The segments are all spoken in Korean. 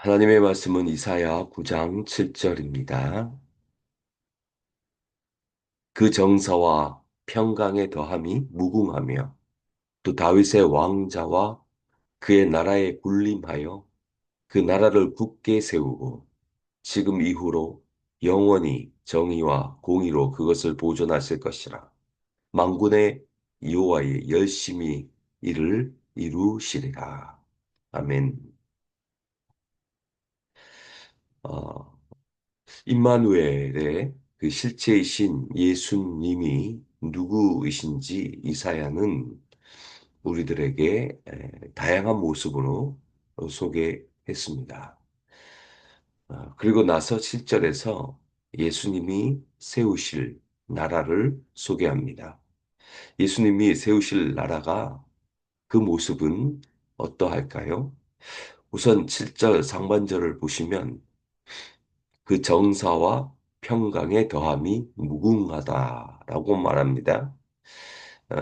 하나님의 말씀은 이사야 9장 7절입니다. 그 정사와 평강의 더함이 무궁하며 또 다윗의 왕자와 그의 나라에 군림하여 그 나라를 굳게 세우고 지금 이후로 영원히 정의와 공의로 그것을 보존하실 것이라. 만군의 여호와의 열심히 이를 이루시리라. 아멘. 어, 임마누엘의 그 실체이신 예수님이 누구이신지 이사야는 우리들에게 다양한 모습으로 소개했습니다. 그리고 나서 7절에서 예수님이 세우실 나라를 소개합니다. 예수님이 세우실 나라가 그 모습은 어떠할까요? 우선 7절 상반절을 보시면 그 정사와 평강의 더함이 무궁하다라고 말합니다.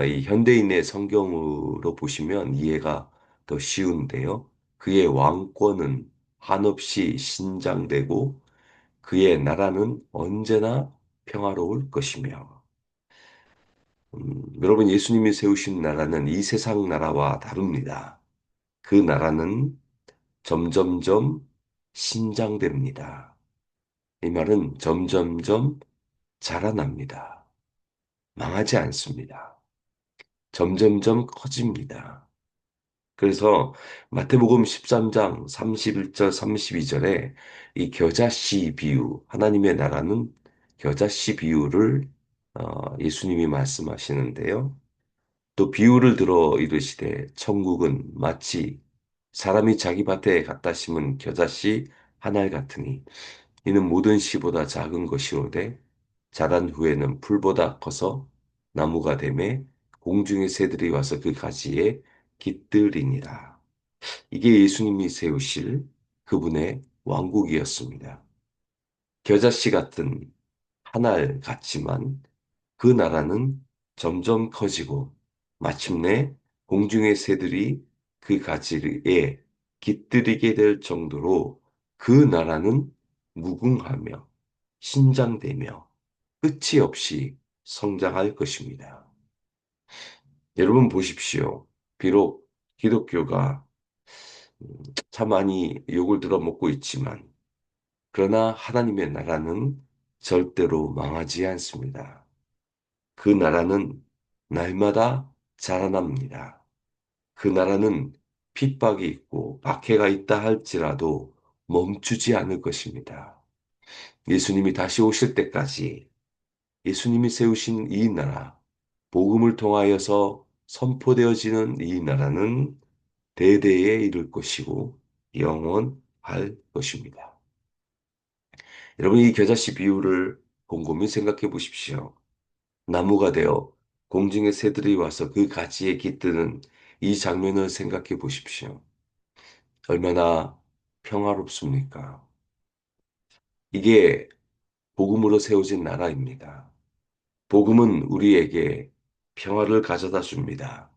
이 현대인의 성경으로 보시면 이해가 더 쉬운데요. 그의 왕권은 한없이 신장되고 그의 나라는 언제나 평화로울 것이며, 여러분 예수님이 세우신 나라는 이 세상 나라와 다릅니다. 그 나라는 점점점 신장됩니다. 이 말은 점점점 자라납니다. 망하지 않습니다. 점점점 커집니다. 그래서 마태복음 13장 31절 32절에 이 겨자씨 비유, 하나님의 나라는 겨자씨 비유를 예수님이 말씀하시는데요. 또 비유를 들어 이르시되 천국은 마치 사람이 자기 밭에 갖다 심은 겨자씨 한 알 같으니 이는 모든 씨보다 작은 것이로되 자란 후에는 풀보다 커서 나무가 되매 공중의 새들이 와서 그 가지에 깃들이니라. 이게 예수님이 세우실 그분의 왕국이었습니다. 겨자씨 같은 한 알 같지만 그 나라는 점점 커지고 마침내 공중의 새들이 그 가지에 깃들이게 될 정도로 그 나라는 무궁하며 신장되며 끝이 없이 성장할 것입니다. 여러분 보십시오. 비록 기독교가 참 많이 욕을 들어먹고 있지만 그러나 하나님의 나라는 절대로 망하지 않습니다. 그 나라는 날마다 자라납니다. 그 나라는 핍박이 있고 박해가 있다 할지라도 멈추지 않을 것입니다. 예수님이 다시 오실 때까지 예수님이 세우신 이 나라, 복음을 통하여서 선포되어지는 이 나라는 대대에 이를 것이고 영원할 것입니다. 여러분 이 겨자씨 비유를 곰곰이 생각해 보십시오. 나무가 되어 공중의 새들이 와서 그 가지에 깃드는 이 장면을 생각해 보십시오. 얼마나 평화롭습니까? 이게 복음으로 세워진 나라입니다. 복음은 우리에게 평화를 가져다 줍니다.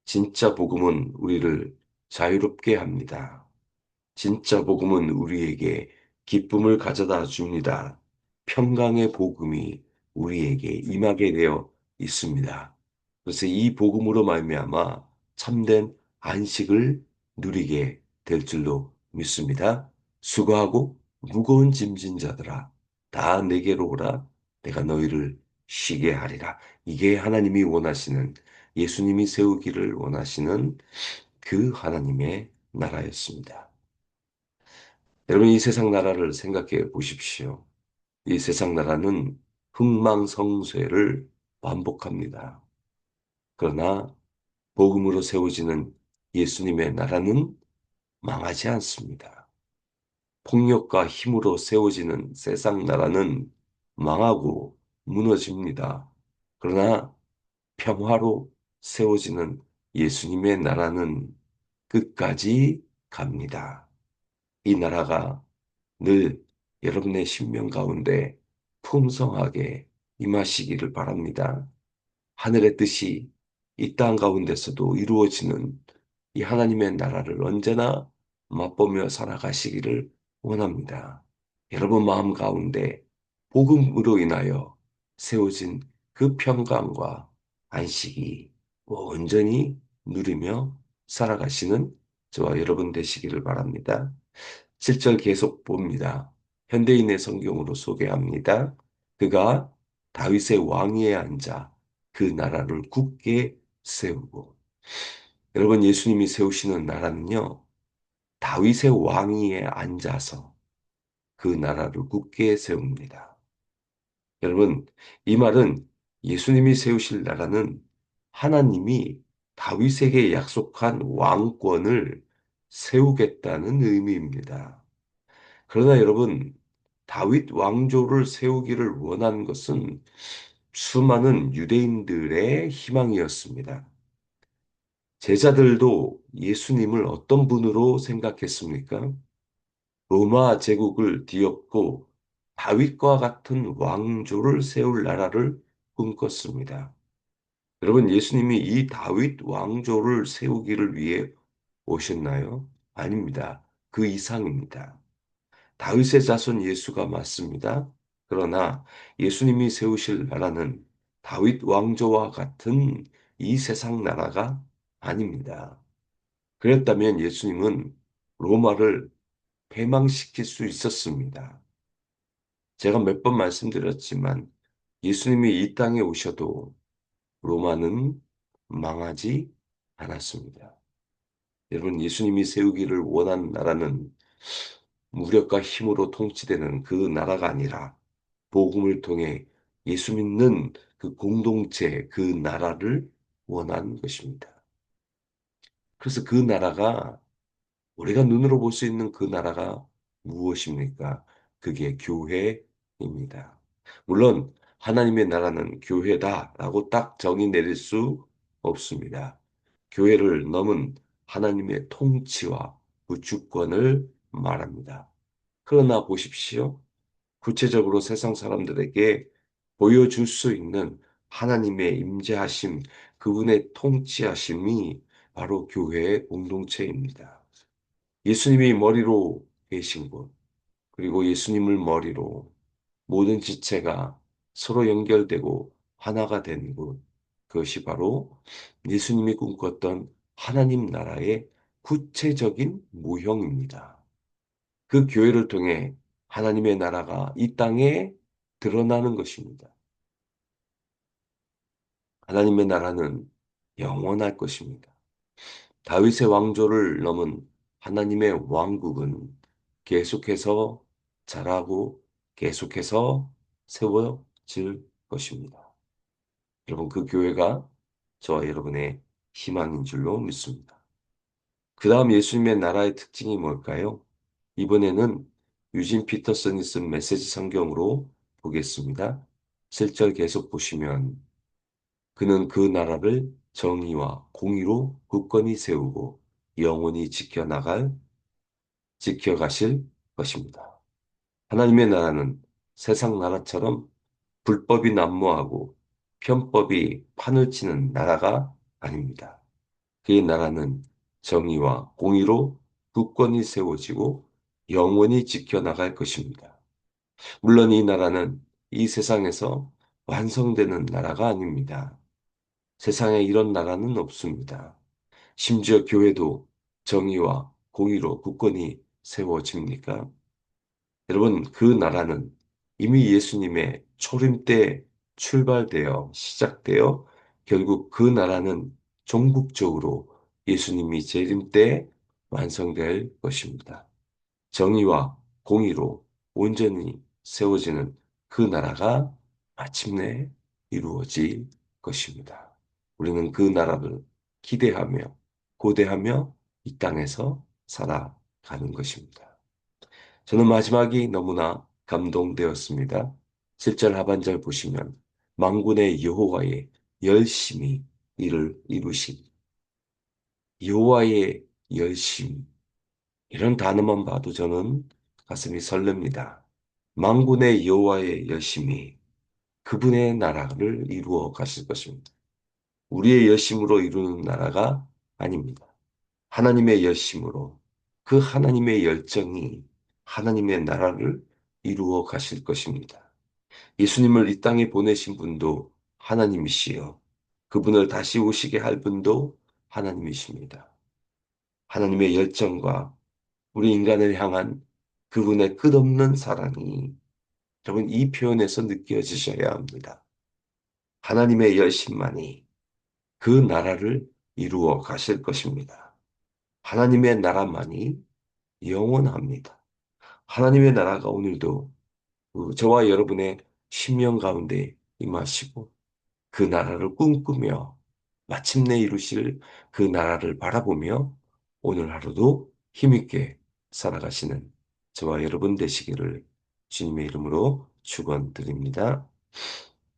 진짜 복음은 우리를 자유롭게 합니다. 진짜 복음은 우리에게 기쁨을 가져다 줍니다. 평강의 복음이 우리에게 임하게 되어 있습니다. 그래서 이 복음으로 말미암아 참된 안식을 누리게 될 줄로 믿습니다. 수고하고 무거운 짐진 자들아 다 내게로 오라 내가 너희를 쉬게 하리라. 이게 하나님이 원하시는 예수님이 세우기를 원하시는 그 하나님의 나라였습니다. 여러분, 이 세상 나라를 생각해 보십시오. 이 세상 나라는 흥망성쇠를 반복합니다. 그러나 복음으로 세워지는 예수님의 나라는 망하지 않습니다. 폭력과 힘으로 세워지는 세상 나라는 망하고 무너집니다. 그러나 평화로 세워지는 예수님의 나라는 끝까지 갑니다. 이 나라가 늘 여러분의 신명 가운데 풍성하게 임하시기를 바랍니다. 하늘의 뜻이 이 땅 가운데서도 이루어지는 이 하나님의 나라를 언제나 맛보며 살아가시기를 원합니다. 여러분 마음 가운데 복음으로 인하여 세워진 그 평강과 안식이 온전히 누리며 살아가시는 저와 여러분 되시기를 바랍니다. 7절 계속 봅니다. 현대인의 성경으로 소개합니다. 그가 다윗의 왕위에 앉아 그 나라를 굳게 세우고, 여러분 예수님이 세우시는 나라는요, 다윗의 왕위에 앉아서 그 나라를 굳게 세웁니다. 여러분, 이 말은 예수님이 세우실 나라는 하나님이 다윗에게 약속한 왕권을 세우겠다는 의미입니다. 그러나 여러분, 다윗 왕조를 세우기를 원한 것은 수많은 유대인들의 희망이었습니다. 제자들도 예수님을 어떤 분으로 생각했습니까? 로마 제국을 뒤엎고 다윗과 같은 왕조를 세울 나라를 꿈꿨습니다. 여러분, 예수님이 이 다윗 왕조를 세우기를 위해 오셨나요? 아닙니다. 그 이상입니다. 다윗의 자손 예수가 맞습니다. 그러나 예수님이 세우실 나라는 다윗 왕조와 같은 이 세상 나라가 아닙니다. 그랬다면 예수님은 로마를 패망시킬 수 있었습니다. 제가 몇 번 말씀드렸지만 예수님이 이 땅에 오셔도 로마는 망하지 않았습니다. 여러분, 예수님이 세우기를 원한 나라는 무력과 힘으로 통치되는 그 나라가 아니라 복음을 통해 예수 믿는 그 공동체, 그 나라를 원한 것입니다. 그래서 그 나라가 우리가 눈으로 볼 수 있는 그 나라가 무엇입니까? 그게 교회입니다. 물론 하나님의 나라는 교회다라고 딱 정의 내릴 수 없습니다. 교회를 넘은 하나님의 통치와 그 주권을 말합니다. 그러나 보십시오. 구체적으로 세상 사람들에게 보여줄 수 있는 하나님의 임재하심, 그분의 통치하심이 바로 교회의 공동체입니다. 예수님이 머리로 계신 곳, 그리고 예수님을 머리로 모든 지체가 서로 연결되고 하나가 된 곳, 그것이 바로 예수님이 꿈꿨던 하나님 나라의 구체적인 모형입니다. 그 교회를 통해 하나님의 나라가 이 땅에 드러나는 것입니다. 하나님의 나라는 영원할 것입니다. 다윗의 왕조를 넘은 하나님의 왕국은 계속해서 자라고 계속해서 세워질 것입니다. 여러분, 그 교회가 저와 여러분의 희망인 줄로 믿습니다. 그 다음 예수님의 나라의 특징이 뭘까요? 이번에는 유진 피터슨이 쓴 메시지 성경으로 보겠습니다. 7절 계속 보시면 그는 그 나라를 정의와 공의로 굳건히 세우고 영원히 지켜가실 것입니다. 하나님의 나라는 세상 나라처럼 불법이 난무하고 편법이 판을 치는 나라가 아닙니다. 그의 나라는 정의와 공의로 굳건히 세워지고 영원히 지켜나갈 것입니다. 물론 이 나라는 이 세상에서 완성되는 나라가 아닙니다. 세상에 이런 나라는 없습니다. 심지어 교회도 정의와 공의로 굳건히 세워집니까? 여러분, 그 나라는 이미 예수님의 초림 때 출발되어 시작되어 결국 그 나라는 종국적으로 예수님이 재림 때 완성될 것입니다. 정의와 공의로 온전히 세워지는 그 나라가 마침내 이루어질 것입니다. 우리는 그 나라를 기대하며 고대하며 이 땅에서 살아가는 것입니다. 저는 마지막이 너무나 감동되었습니다. 7절 하반절 보시면 만군의 여호와의 열심히 이를 이루신 여호와의 열심, 이런 단어만 봐도 저는 가슴이 설렙니다. 만군의 여호와의 열심히 그분의 나라를 이루어 가실 것입니다. 우리의 열심으로 이루는 나라가 아닙니다. 하나님의 열심으로 그 하나님의 열정이 하나님의 나라를 이루어 가실 것입니다. 예수님을 이 땅에 보내신 분도 하나님이시여 그분을 다시 오시게 할 분도 하나님이십니다. 하나님의 열정과 우리 인간을 향한 그분의 끝없는 사랑이 여러분 이 표현에서 느껴지셔야 합니다. 하나님의 열심만이 그 나라를 이루어 가실 것입니다. 하나님의 나라만이 영원합니다. 하나님의 나라가 오늘도 저와 여러분의 심령 가운데 임하시고 그 나라를 꿈꾸며 마침내 이루실 그 나라를 바라보며 오늘 하루도 힘있게 살아가시는 저와 여러분 되시기를 주님의 이름으로 축원드립니다.